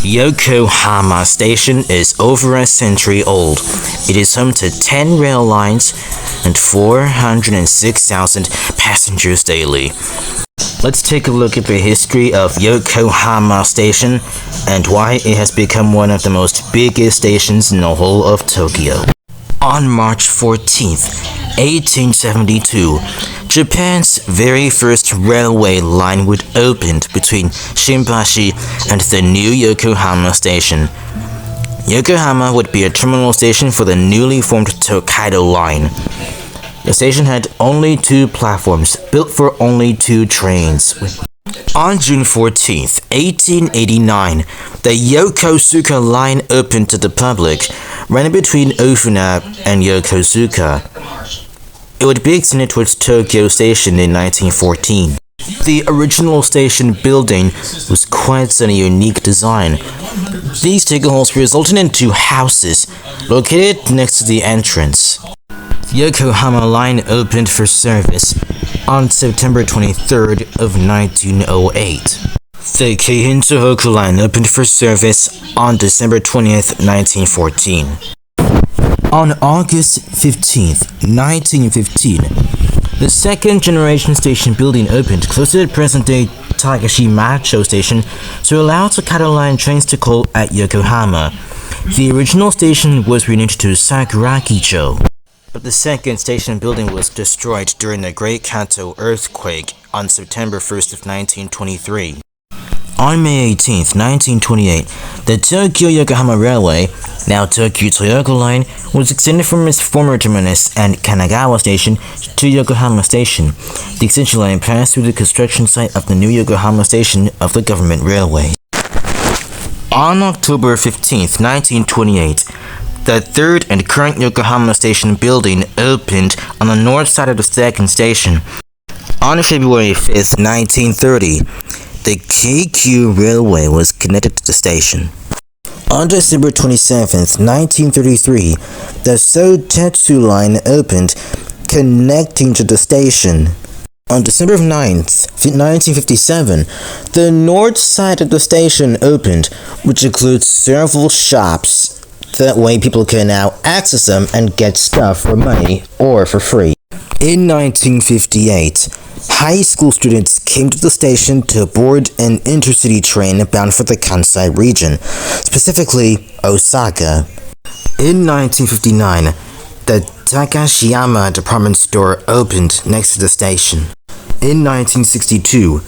Yokohama Station is over a century old. It is home to 10 rail lines and 406,000 passengers daily. Let's take a look at the history of Yokohama Station and why it has become one of the most biggest stations in the whole of Tokyo. On March 14th, 1872, Japan's very first railway line would open between Shimbashi and the new Yokohama Station. Yokohama would be a terminal station for the newly formed Tokaido Line. The station had only 2 platforms, built for only 2 trains. On June 14th, 1889, the Yokosuka Line opened to the public, running between Ofuna and Yokosuka. It would be extended towards Tokyo Station in 1914. The original station building was quite a unique design. These ticket halls resulted in 2 houses located next to the entrance. The Yokohama Line opened for service on September 23rd of 1908. The Keihin-Tohoku Line opened for service on December 20th, 1914. On August 15th, 1915, the second generation station building opened close to the present-day Takashimacho Station to allow Tokaido Line trains to call at Yokohama. The original station was renamed to Sakurakicho, but the second station building was destroyed during the Great Kanto earthquake on September 1st of 1923. On May 18, 1928, the Tokyo-Yokohama Railway, now Tokyo Toyoko Line, was extended from its former terminus and Kanagawa Station to Yokohama Station. The extension line passed through the construction site of the new Yokohama Station of the government railway. On October 15, 1928, the third and current Yokohama Station building opened on the north side of the second station. On February 5, 1930, the Keikyu Railway was connected to the station. On December 27, 1933, the Sotetsu Line opened, connecting to the station. On December 9, 1957, the north side of the station opened, which includes several shops. That way people can now access them and get stuff for money or for free. In 1958, high school students came to the station to board an intercity train bound for the Kansai region, specifically Osaka. In 1959, the Takashiyama department store opened next to the station. In 1962,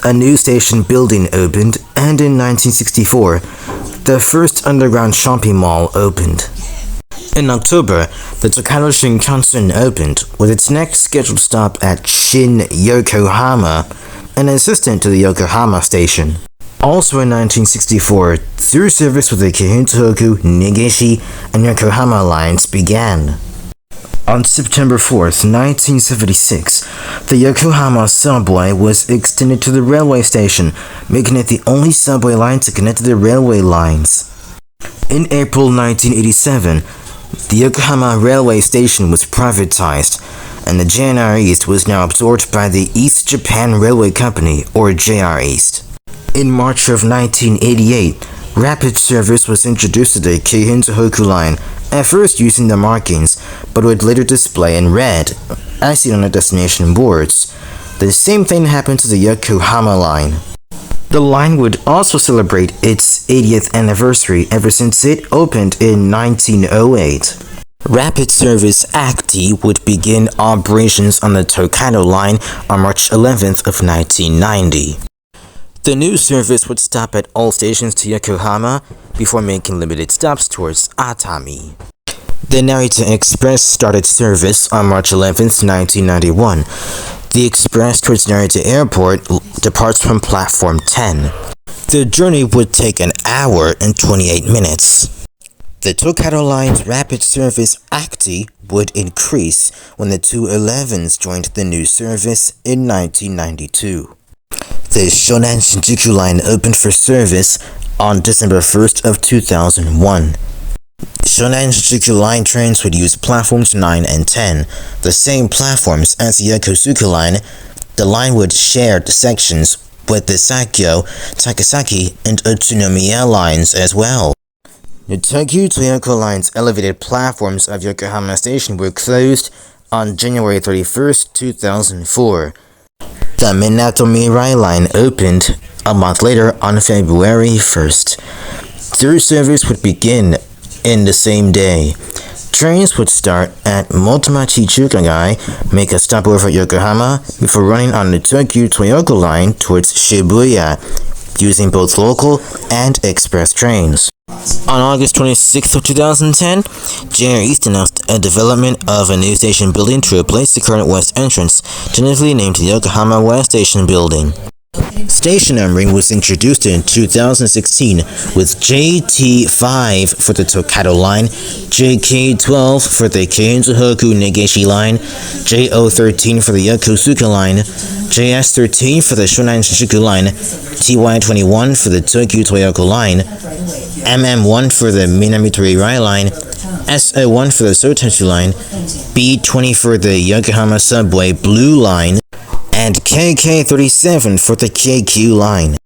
a new station building opened, and in 1964, the first underground shopping mall opened. In October, the Tokaido Shinkansen opened, with its next scheduled stop at Shin Yokohama, an assistant to the Yokohama station. Also in 1964, through service with the Keihin-Tohoku, Negishi, and Yokohama lines began. On September 4th, 1976, the Yokohama subway was extended to the railway station, making it the only subway line to connect to the railway lines. In April 1987, the Yokohama railway station was privatized, and the JR East was now absorbed by the East Japan Railway Company, or JR East. In March of 1988, rapid service was introduced to the Keihin-Tohoku Line, at first using the markings, but would later display in red, as seen on the destination boards. The same thing happened to the Yokohama Line. The line would also celebrate its 80th anniversary ever since it opened in 1908. Rapid Service ACTI would begin operations on the Tokaido Line on March 11th of 1990. The new service would stop at all stations to Yokohama before making limited stops towards Atami. The Narita Express started service on March 11th, 1991. The express towards Narita Airport departs from Platform 10. The journey would take an hour and 28 minutes. The Tokaido Line's rapid service ACTI would increase when the 211s joined the new service in 1992. The Shonan Shinjuku Line opened for service on December 1st of 2001. Shonan Shinjuku Line trains would use platforms 9 and 10, the same platforms as the Yokosuka Line. The line would share the sections with the Sakyo, Takasaki, and Utsunomiya lines as well. The Tokyu Toyoko Line's elevated platforms of Yokohama Station were closed on January 31st, 2004. The Minato Mirai Line opened a month later on February 1st. Through service would begin in the same day. Trains would start at Motomachi Chukagai, make a stopover at Yokohama, before running on the Tokyu Toyoko Line towards Shibuya, using both local and express trains. On August 26th of 2010, JR East announced a development of a new station building to replace the current west entrance, tentatively named the Yokohama West Station Building. Station numbering was introduced in 2016 with JT5 for the Tokaido Line, JK12 for the Keihin-Tohoku Negishi Line, JO13 for the Yokosuka Line, JS13 for the Shonan Shinjuku Line, TY21 for the Tokyu Toyoko Line, MM1 for the Minamitoi Rai Line, SO1 for the Sotetsu Line, B20 for the Yokohama Subway Blue Line, and KK37 for the KQ Line.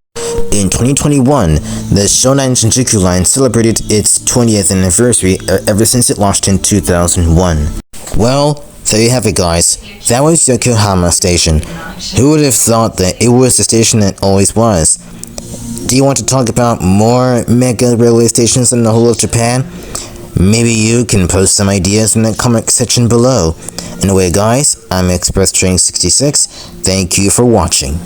In 2021, the Shonan Shinjuku Line celebrated its 20th anniversary ever since it launched in 2001. Well, there you have it, guys. That was Yokohama Station. Who would have thought that it was the station it always was? Do you want to talk about more mega railway stations in the whole of Japan? Maybe you can post some ideas in the comment section below. Anyway, guys, I'm Express Train 66. Thank you for watching.